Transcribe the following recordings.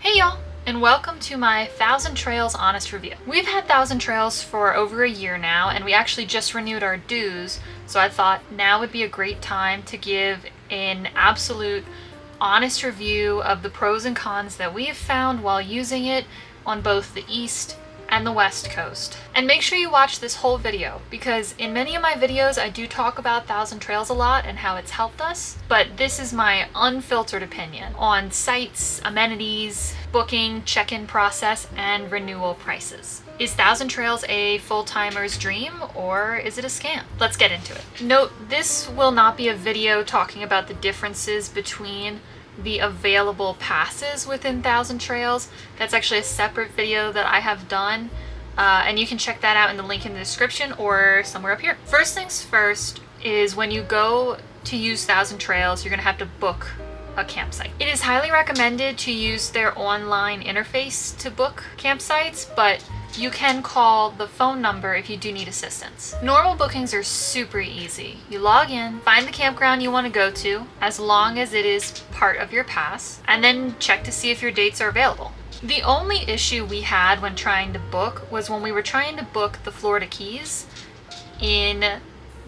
Hey y'all, and welcome to my 1,000 Trails Honest Review. We've had 1,000 Trails for over a year now, and we actually just renewed our dues, so I thought now would be a great time to give an absolute honest review of the pros and cons that we have found while using it on both the East and the West Coast. And make sure you watch this whole video, because in many of my videos I do talk about 1,000 Trails a lot and how it's helped us, but this is my unfiltered opinion on sites, amenities, booking, check-in process, and renewal prices. Is 1,000 Trails a full-timer's dream, or is it a scam? Let's get into it. Note, this will not be a video talking about the differences between the available passes within 1,000 Trails. That's actually a separate video that I have done, and you can check that out in the link in the description or somewhere up here. First things first is when you go to use 1,000 Trails, you're gonna have to book a campsite. It is highly recommended to use their online interface to book campsites, but you can call the phone number if you do need assistance. Normal bookings are super easy. You log in, find the campground you want to go to, as long as it is part of your pass, and then check to see if your dates are available. The only issue we had when trying to book was when we were trying to book the Florida Keys in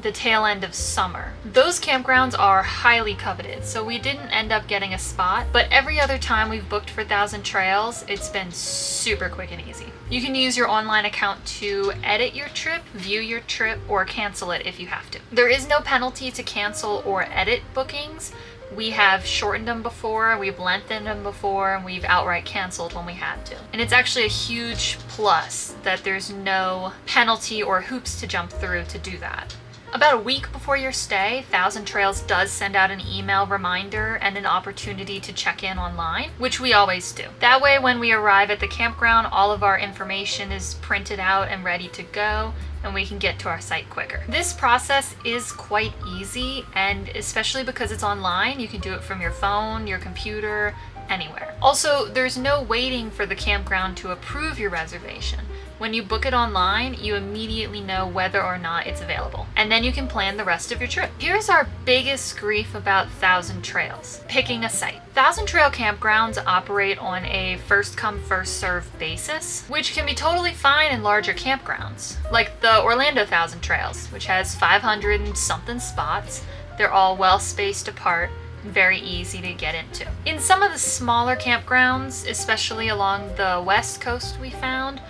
the tail end of summer. Those campgrounds are highly coveted, so we didn't end up getting a spot, but every other time we've booked for 1,000 Trails, it's been super quick and easy. You can use your online account to edit your trip, view your trip, or cancel it if you have to. There is no penalty to cancel or edit bookings. We have shortened them before, we've lengthened them before, and we've outright canceled when we had to. And it's actually a huge plus that there's no penalty or hoops to jump through to do that. About a week before your stay, 1,000 Trails does send out an email reminder and an opportunity to check in online, which we always do. That way, when we arrive at the campground, all of our information is printed out and ready to go, and we can get to our site quicker. This process is quite easy, and especially because it's online, you can do it from your phone, your computer, anywhere. Also, there's no waiting for the campground to approve your reservation. When you book it online, you immediately know whether or not it's available, and then you can plan the rest of your trip. Here's our biggest grief about 1,000 Trails: picking a site. 1,000 Trail campgrounds operate on a first-come, first-served basis, which can be totally fine in larger campgrounds, like the Orlando 1,000 Trails, which has 500 and something spots. They're all well spaced apart, very easy to get into. In some of the smaller campgrounds, especially along the West Coast, we found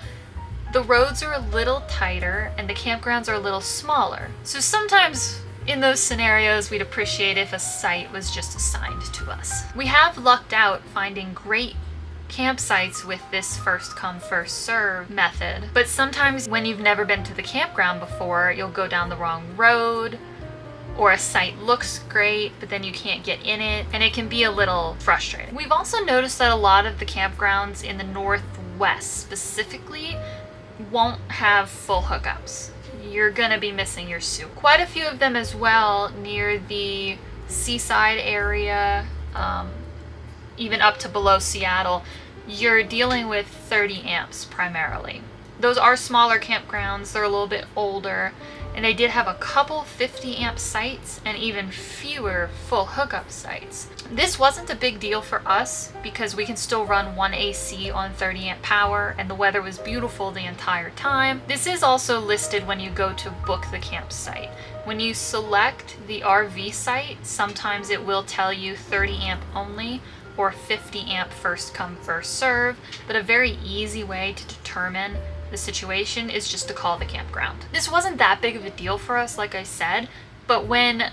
the roads are a little tighter and the campgrounds are a little smaller. So sometimes in those scenarios, we'd appreciate if a site was just assigned to us. We have lucked out finding great campsites with this first come first serve method, but sometimes when you've never been to the campground before, you'll go down the wrong road, or a site looks great, but then you can't get in it, and it can be a little frustrating. We've also noticed that a lot of the campgrounds in the Northwest specifically won't have full hookups. You're gonna be missing your soup. Quite a few of them as well near the seaside area, even up to below Seattle. You're dealing with 30 amps primarily. Those are smaller campgrounds, they're a little bit older, and they did have a couple 50 amp sites and even fewer full hookup sites. This wasn't a big deal for us because we can still run one AC on 30 amp power and the weather was beautiful the entire time. This is also listed when you go to book the campsite. When you select the RV site, sometimes it will tell you 30 amp only or 50 amp first come first serve, but a very easy way to determine the situation is just to call the campground. This wasn't that big of a deal for us, like I said, but when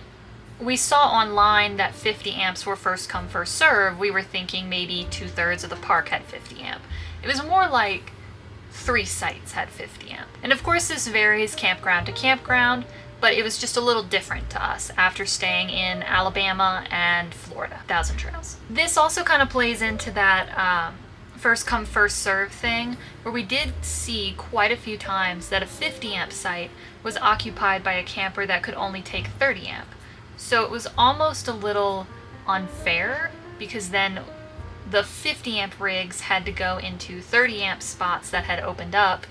we saw online that 50 amps were first come first serve, we were thinking maybe 2/3 of the park had 50 amp. It was more like 3 sites had 50 amp. And of course this varies campground to campground, but it was just a little different to us after staying in Alabama and Florida, 1,000 Trails. This also kind of plays into that first come first serve thing, where we did see quite a few times that a 50 amp site was occupied by a camper that could only take 30 amp. So it was almost a little unfair, because then the 50 amp rigs had to go into 30 amp spots that had opened up,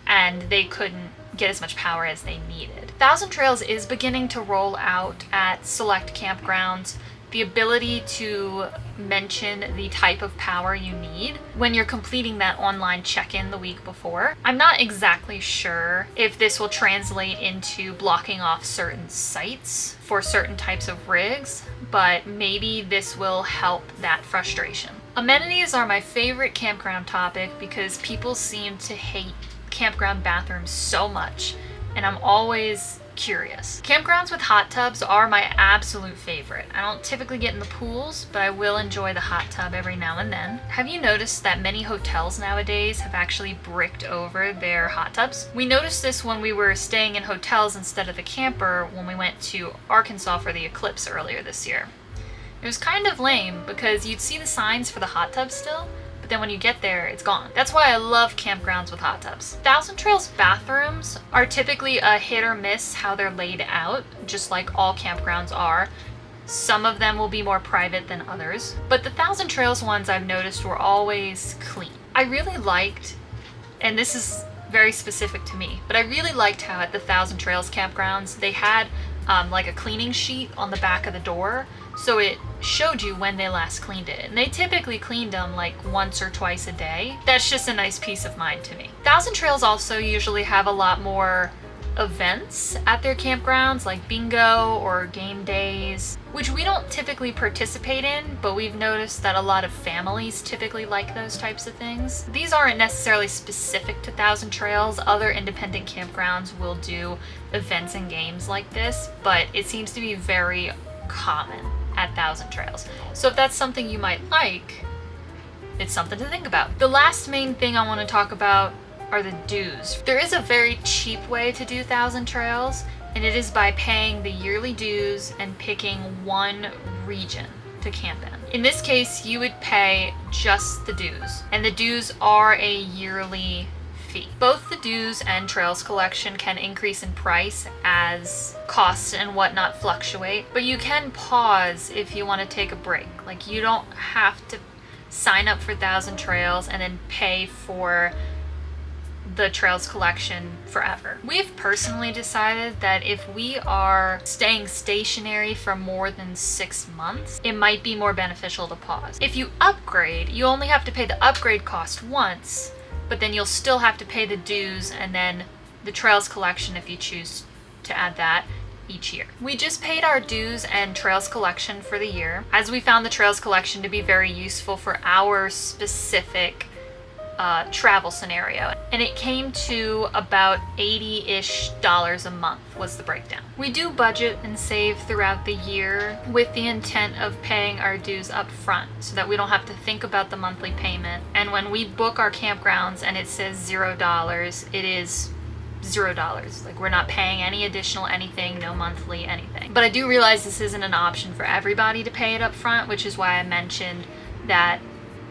and they couldn't get as much power as they needed. 1,000 Trails is beginning to roll out at select campgrounds the ability to mention the type of power you need when you're completing that online check-in the week before. I'm not exactly sure if this will translate into blocking off certain sites for certain types of rigs, but maybe this will help that frustration. Amenities are my favorite campground topic because people seem to hate campground bathrooms so much, and I'm always curious. Campgrounds with hot tubs are my absolute favorite. I don't typically get in the pools, but I will enjoy the hot tub every now and then. Have you noticed that many hotels nowadays have actually bricked over their hot tubs? We noticed this when we were staying in hotels instead of the camper when we went to Arkansas for the eclipse earlier this year. It was kind of lame because you'd see the signs for the hot tub still, but then when you get there, it's gone. That's why I love campgrounds with hot tubs. Thousand Trails bathrooms are typically a hit or miss how they're laid out, just like all campgrounds are. Some of them will be more private than others, but the Thousand Trails ones I've noticed were always clean. I really liked, and this is very specific to me, but I really liked how at the Thousand Trails campgrounds, they had like a cleaning sheet on the back of the door, so it showed you when they last cleaned it. And they typically cleaned them like once or twice a day. That's just a nice peace of mind to me. Thousand Trails also usually have a lot more events at their campgrounds, like bingo or game days, which we don't typically participate in, but we've noticed that a lot of families typically like those types of things. These aren't necessarily specific to Thousand Trails. Other independent campgrounds will do events and games like this, but it seems to be very common at Thousand Trails. So if that's something you might like, it's something to think about. The last main thing I want to talk about are the dues. There is a very cheap way to do Thousand Trails, and it is by paying the yearly dues and picking one region to camp in. In this case, you would pay just the dues, and the dues are a yearly fee. Both the dues and trails collection can increase in price as costs and whatnot fluctuate, but you can pause if you want to take a break. Like, you don't have to sign up for Thousand Trails and then pay for the trails collection forever. We've personally decided that if we are staying stationary for more than 6 months, it might be more beneficial to pause. If you upgrade, you only have to pay the upgrade cost once, but then you'll still have to pay the dues and then the trails collection if you choose to add that each year. We just paid our dues and trails collection for the year, as we found the trails collection to be very useful for our specific travel scenario, and it came to about $80-ish a month was the breakdown. We do budget and save throughout the year with the intent of paying our dues up front so that we don't have to think about the monthly payment, and when we book our campgrounds and it says $0, it is $0. Like, we're not paying any additional anything, no monthly anything. But I do realize this isn't an option for everybody to pay it up front, which is why I mentioned that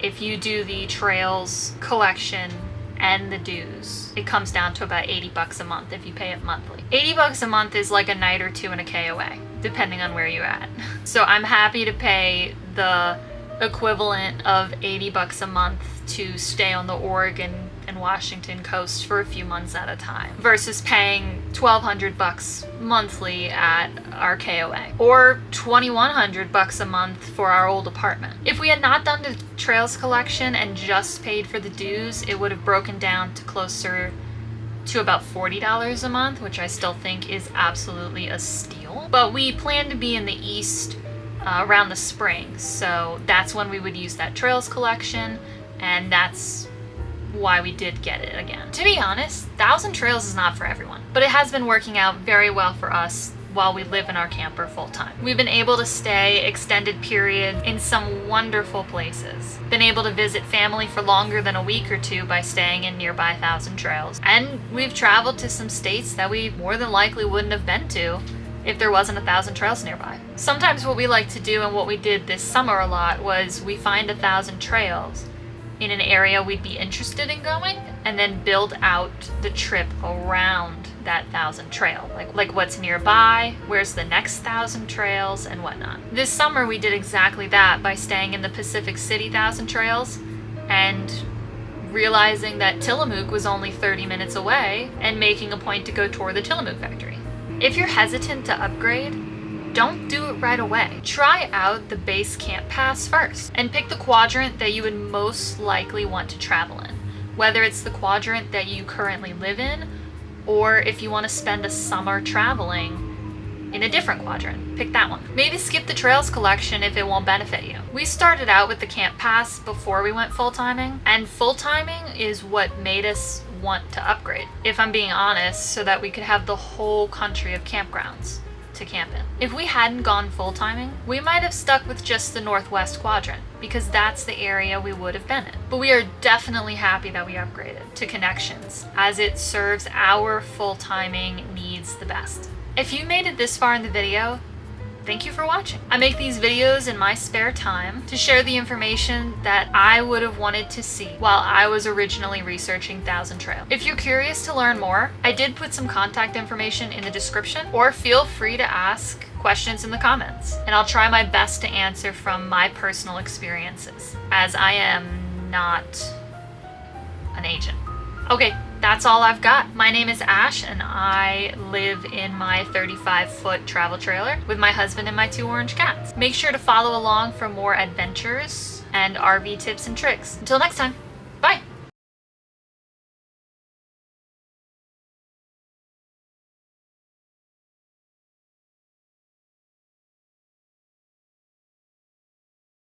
if you do the trails collection and the dues, it comes down to about $80 a month if you pay it monthly. $80 a month is like a night or two in a KOA, depending on where you're at. So I'm happy to pay the equivalent of $80 a month to stay on the Oregon and Washington coast for a few months at a time, versus paying $1,200 monthly at our KOA, or $2,100 a month for our old apartment. If we had not done the trails collection and just paid for the dues, it would have broken down to closer to about $40 a month, which I still think is absolutely a steal. But we plan to be in the east around the spring, so that's when we would use that trails collection, and that's why we did get it again. To be honest, Thousand Trails is not for everyone, but it has been working out very well for us while we live in our camper full time. We've been able to stay extended period in some wonderful places, been able to visit family for longer than a week or two by staying in nearby Thousand Trails, and we've traveled to some states that we more than likely wouldn't have been to if there wasn't a Thousand Trails nearby. Sometimes what we like to do, and what we did this summer a lot, was we find a Thousand Trails in an area we'd be interested in going, and then build out the trip around that Thousand Trail. Like what's nearby, where's the next Thousand Trails, and whatnot. This summer we did exactly that by staying in the Pacific City Thousand Trails and realizing that Tillamook was only 30 minutes away and making a point to go tour the Tillamook factory. If you're hesitant to upgrade, don't do it right away. Try out the base camp pass first and pick the quadrant that you would most likely want to travel in. Whether it's the quadrant that you currently live in, or if you want to spend a summer traveling in a different quadrant, pick that one. Maybe skip the trails collection if it won't benefit you. We started out with the camp pass before we went full timing, and full timing is what made us want to upgrade, if I'm being honest, so that we could have the whole country of campgrounds to camp in. If we hadn't gone full timing, we might have stuck with just the northwest quadrant, because that's the area we would have been in. But we are definitely happy that we upgraded to connections, as it serves our full timing needs the best. If you made it this far in the video, thank you for watching. I make these videos in my spare time to share the information that I would have wanted to see while I was originally researching 1,000 Trails. If you're curious to learn more, I did put some contact information in the description, or feel free to ask questions in the comments, and I'll try my best to answer from my personal experiences, as I am not an agent. Okay, that's all I've got. My name is Ash, and I live in my 35-foot travel trailer with my husband and my 2 orange cats. Make sure to follow along for more adventures and RV tips and tricks. Until next time.